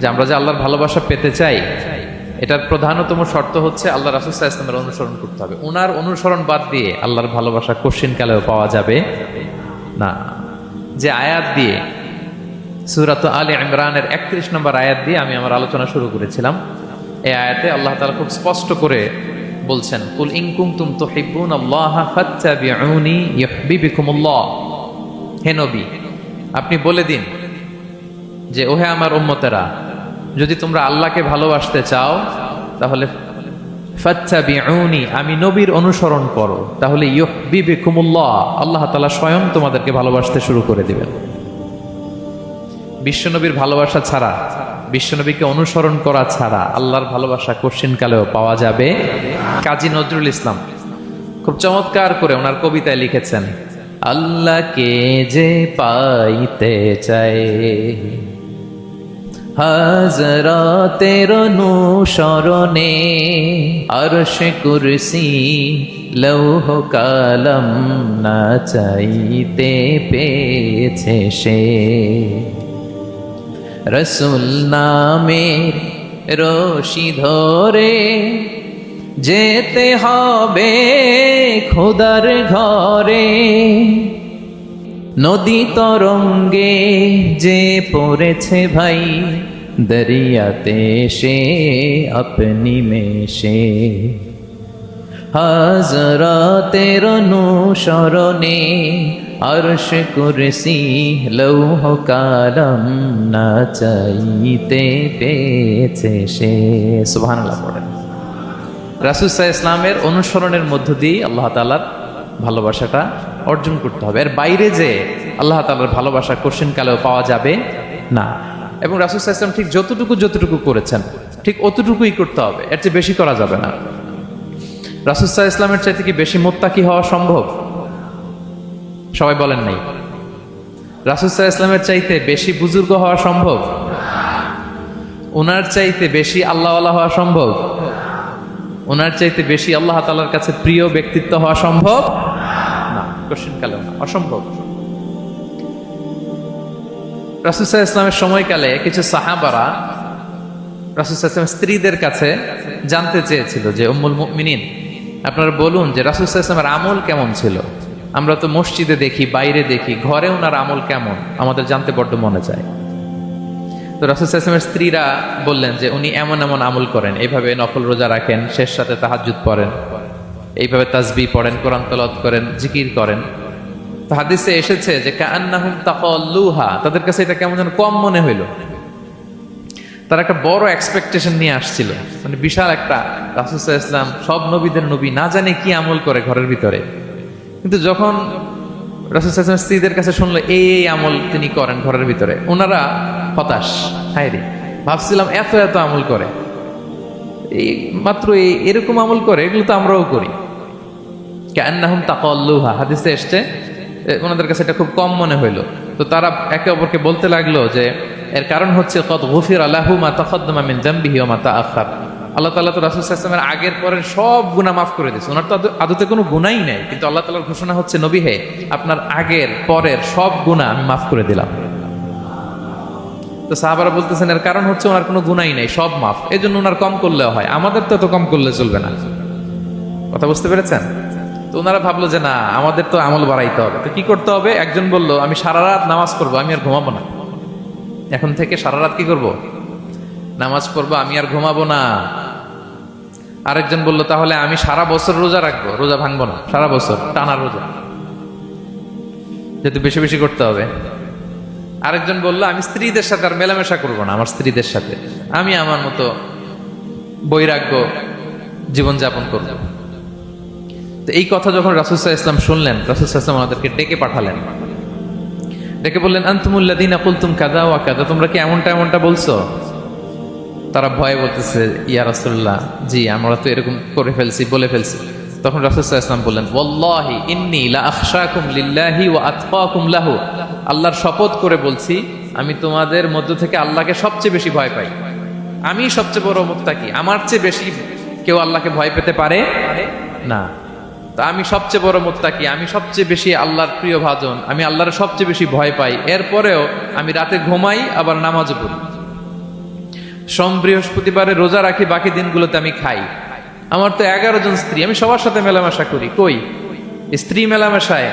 যে আমরা যে আল্লাহর ভালোবাসা পেতে চাই, এটার প্রধানতম শর্ত হচ্ছে আল্লাহ রাসূল সাল্লাল্লাহু আলাইহি ওয়াসাল্লামের অনুসরণ করতে হবে। ওনার অনুসরণ বাদ দিয়ে আল্লাহর ভালোবাসা কোশ্চিনকালেও পাওয়া যাবে না। যে আয়াত দিয়ে সূরা আলে ইমরানের 31 নম্বর আয়াত দিয়ে আমি আমার আলোচনা শুরু করেছিলাম, এই আয়াতে আল্লাহ তাআলা খুব স্পষ্ট করে বলছেন, কুল ইন কুনতুম তুহিব্বুনাল্লাহা ফাত্তাবিউনি ইউহিব্বুকুমুল্লাহ। হে নবী, আপনি বলে দিন যে ওহে আমার উম্মতেরা, যদি তোমরা আল্লাহকে ভালোবাসতে চাও তাহলে ফাত্তাবিউনি, আমি নবীর অনুসরণ করো, তাহলে ইউহিব্বুকুমুল্লাহ, আল্লাহ তাআলা স্বয়ং তোমাদেরকে ভালোবাসতে শুরু করে দিবেন। বিশ্বনবীর ভালোবাসা ছাড়া, বিশ্বনবীকে অনুসরণ করা ছাড়া আল্লাহর ভালোবাসা কোশ্চিনকালেও পাওয়া যাবে। কাজী নজরুল ইসলাম খুব চমৎকার করে ওনার কবিতায় লিখেছেন, আল্লাহকে যে পাইতে চায় হাজরাতের অনুসরণে, আরশ কুরসি লৌহ কালাম না চাইতে পেয়েছে সে, রসুল নামের রশি ধরে যেতে হবে খোদার ঘরে, নদী তরঙ্গে যে পড়েছে ভাই দরিয়াতে সে আপনি মেশে, হাজরাতের অনুসরণে আরশ কুরসি লৌহ কালাম না চাইতে পেয়েছে সে। সুবহানাল্লাহ পড়েন। রাসূল সাল্লাল্লাহু আলাইহি ওয়াসাল্লামের অনুসরণের মধ্য দিয়ে আল্লাহ তাআলার ভালোবাসাটা অর্জন করতে হবে। এর বাইরে যে আল্লাহ তাআলার ভালোবাসা কোশ্চিনকালেও পাওয়া যাবে না। এবং রাসূল সাল্লাল্লাহু আলাইহি ওয়াসাল্লাম ঠিক যতটুকু করেছেন ঠিক অতটুকুই করতে হবে, এর চেয়ে বেশি করা যাবে না। রাসূল সাল্লাল্লাহু আলাইহি ওয়াসাল্লামের চাইতে কি বেশি মুত্তাকি হওয়া সম্ভব? সবাই বলেন নাই। রাসূল সাল্লাল্লাহু আলাইহি ওয়াসাল্লামের চাইতে বেশি বুজুর্গ হওয়া সম্ভব? ওনার চাইতে বেশি আল্লাহওয়ালা হওয়া সম্ভব? ওনার চাইতে বেশি আল্লাহ তাআলার কাছে প্রিয় ব্যক্তিত্ব হওয়া সম্ভব না, কোশ্চিনকালেও না, অসম্ভব। রাসূল সাল্লাল্লাহু আলাইহি ওয়াসাল্লামের সময়কালে কিছু সাহাবারা রাসূল সাল্লাল্লাহু আলাইহি ওয়াসাল্লামের স্ত্রীদের কাছে জানতে চেয়েছিল যে উম্মুল মুমিনিন, আপনারা বলুন যে রাসূল সাল্লাল্লাহু আলাইহি ওয়াসাল্লামের আমল কেমন ছিল, আমরা তো মসজিদে দেখি, বাইরে দেখি, ঘরে ওনার আমল কেমন, আমাদের জানতে বড্ড মনে চায়। তো রাসূল সাল্লাল্লাহু আলাইহি ওয়াসাল্লামের স্ত্রীরা বললেন যে উনি এমন এমন আমল করেন, এইভাবে নফল রোজা রাখেন, শেষ রাতে তাহাজ্জুদ পড়েন, এইভাবে তাসবিহ পড়েন, কোরআন তেলাওয়াত করেন, জিকির করেন। তো হাদিসে এসেছে যে কাআন্নাহুম তাকাল্লুহা, তাদের কাছে এটা কেমন যেন কম মনে হইল। তারা একটা বড় এক্সপেকটেশন নিয়ে আসছিল, মানে বিশাল একটা, রাসূল সাল্লাল্লাহু আলাইহি ওয়াসাল্লাম সব নবীদের নবী, না জানে কি আমল করে ঘরের ভিতরে। কিন্তু যখন রাসূল সাল্লাল্লাহু আলাইহি ওয়াসাল্লাম স্ত্রীদের কাছে শুনলো এই আমল তিনি করেন ঘরের ভিতরে, ওনারা হতাশ। হায় রে, ভাবছিলাম এত এত আমল করে, এই মাত্র এরকম আমল করে, এগুলো তো আমরাও করি। কাআন্নাহুম তাকাল্লুহা, হাদিসে এসছে ওনাদের কাছে এটা খুব কম মনে হইলো। তো তারা একে অপরকে বলতে লাগলো যে এর কারণ হচ্ছে কদ গুফিরা লাহু মা তাকাদ্দামা মিন যামবিহি ওয়া মা তাআখার। আল্লাহ তাআলা তো রাসূল সাল্লাল্লাহু আলাইহি ওয়াসাল্লামের আগের পরের সব গুনাহ মাফ করে দিয়েছে। ওনার তো আদতে কোনো গুনাহই নাই, কিন্তু আল্লাহ তাআলার ঘোষণা হচ্ছে, নবী হে, আপনার আগের পরের সব গুনাহ আমি মাফ করে দিলাম। তো সাহাবারা বলতেছেন এর কারণ হচ্ছে ওনার কোনো গুনাহই নাই, সব মাফ, এজন্য ওনার কম করলেও হয়, আমাদের তো এত কম করলে চলবে না। কথা বুঝতে পেরেছেন? তো ওনারা ভাবলো যে না, আমাদের তো আমল বাড়াইতে হবে। তো কি করতে হবে? একজন বলল আমি সারা রাত নামাজ পড়বো, আমি আর ঘুমাবো না, এখন থেকে সারা রাত কি করব? নামাজ পড়বো, আমি আর ঘুমাবো না। আরেকজন বলল তাহলে আমি সারা বছর রোজা রাখবো, রোজা ভাঙবো না, সারা বছর টানা রোজা, যেহেতু বেশি বেশি করতে হবে। আরেকজন বলল আমি স্ত্রীদের সাথে আর মেলামেশা করবো না, আমার স্ত্রীদের সাথে আমি আমার মতো বৈরাগ্য জীবনযাপন করব। তো এই কথা যখন রাসূল সাল্লাল্লাহু আলাইহি ওয়াসাল্লাম শুনলেন, রাসূল সাল্লাল্লাহু আলাইহি ওয়াসাল্লাম ওনাদেরকে ডেকে পাঠালেন, ডেকে বললেন আনতুমুল্লাযীনা কুলতুম কাযা ওয়া কাযা, তোমরা কি এমনটা এমনটা বলছো? তারা ভয়ে বলতেছে ইয়া রাসূলুল্লাহ, জি আমরা তো এরকম করে ফেলছি, বলে ফেলছি। তখন রাসূল সাল্লাল্লাহু আলাইহি ওয়াসাল্লাম বললেন ওয়াল্লাহি ইন্নী লা আখশাকুম লিল্লাহি ওয়া আতকাকুম লাহু, আল্লাহর শপথ করে বলছি আমি তোমাদের মধ্য থেকে আল্লাহকে সবচেয়ে বেশি ভয় পাই, আমি সবচেয়ে বড় মুত্তাকি, আমার চেয়ে বেশি কেউ আল্লাহকে ভয় পেতে পারে না। তা আমি সবচেয়ে বড় মুত্তাকি, আমি সবচেয়ে বেশি আল্লাহর প্রিয় ভাজন, আমি আল্লাহর সবচেয়ে বেশি ভয় পাই, এরপরেও আমি রাতে ঘুমাই আবার নামাজও পড়ি। সোম বৃহস্পতিবারে রোজা রাখি, বাকি দিনগুলোতে আমি খাই। আমার তো 11 জন স্ত্রী, আমি সবার সাথে মেলামেশা করি। কই স্ত্রী মেলামেশায়,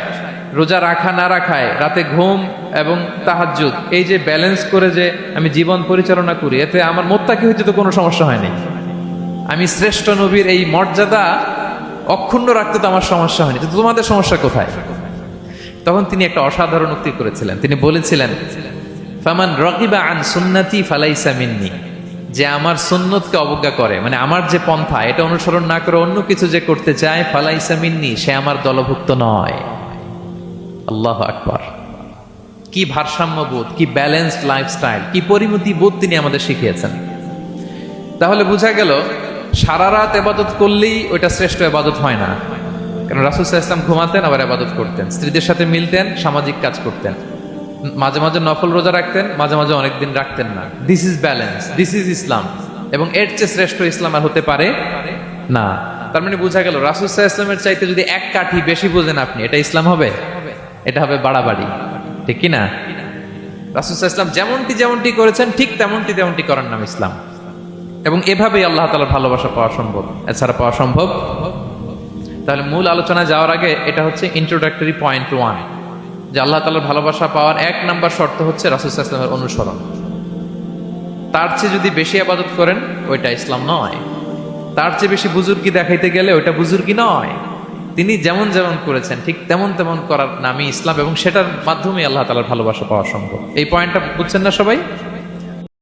রোজা রাখা না রাখায়, রাতে ঘুম এবং তাহাজ্জুদ, এই যে ব্যালেন্স করে যে আমি জীবন পরিচালনা করি, এতে আমার মোত্তাকি হইতে তো কোনো সমস্যা হয়নি। আমি শ্রেষ্ঠ নবীর এই মর্যাদা অক্ষুণ্ণ রাখতে তো আমার সমস্যা হয়নি, তো তোমাদের সমস্যা কোথায়? তখন তিনি একটা অসাধারণ উক্তি করেছিলেন। তিনি বলেছিলেন, ফামান রাগিবা আন সুন্নতি ফালাইসা মিন্নি, যে আমার সুন্নতকে অবজ্ঞা করে, মানে আমার যে পন্থা এটা অনুসরণ না করে অন্য কিছু যে করতে চায়, ফালাইসা মিন্নি, সে আমার দলভুক্ত নয়। আল্লাহু আকবার! কি ভারসাম্যবোধ, কি ব্যালেন্সড লাইফস্টাইল, কি পরিমিতি বোধ তিনি আমাদের শিখিয়েছেন। তাহলে বোঝা গেল সারা রাত ইবাদত করলেই ওইটা শ্রেষ্ঠ ইবাদত হয় না। কারণ রাসূল সাল্লাল্লাহু আলাইহি ওয়াসাল্লাম ঘুমাতেন, আবার ইবাদত করতেন, স্ত্রীদের সাথে মিলতেন, সামাজিক কাজ করতেন, মাঝে মাঝে নফল রোজা রাখতেন, মাঝে মাঝে অনেকদিন রাখতেন না। This is balance, this is Islam. এবং এর চেয়ে শ্রেষ্ঠ ইসলাম আর হতে পারে না। তার মানে বোঝা গেল রাসূল সাল্লাল্লাহু আলাইহি ওয়াসাল্লামের চাইতে যদি এক কাঠি বেশি বোঝেন আপনি, এটা ইসলাম হবে? এটা হবে বাড়াবাড়ি, ঠিক কি না? রাসূল সাল্লাল্লাহু আলাইহি ওয়াসাল্লাম যেমনটি করেছেন ঠিক তেমনটি করার নাম ইসলাম। এবং এভাবেই আল্লাহ তাআলার ভালোবাসা পাওয়া সম্ভব, এছাড়া পাওয়া সম্ভব। তাহলে মূল আলোচনায় যাওয়ার আগে এটা হচ্ছে ইন্ট্রোডাক্টরি পয়েন্ট 1, যে আল্লাহ তাআলার ভালোবাসা পাওয়ার 1 নাম্বার শর্ত হচ্ছে রাসূল সাল্লাল্লাহু আলাইহি ওয়াসাল্লামের অনুসরণ। তার চেয়ে যদি বেশি ইবাদত করেন ওইটা ইসলাম নয়। তার চেয়ে বেশি বুজুর্গি দেখাইতে গেলে ওইটা বুজুর্গি নয়। তিনি যেমন করেছেন ঠিক তেমন করার নামই ইসলাম, এবং সেটার মাধ্যমে আল্লাহ তাআলার ভালোবাসা পাওয়া সম্ভব। এই পয়েন্টটা বুঝছেন না সবাই?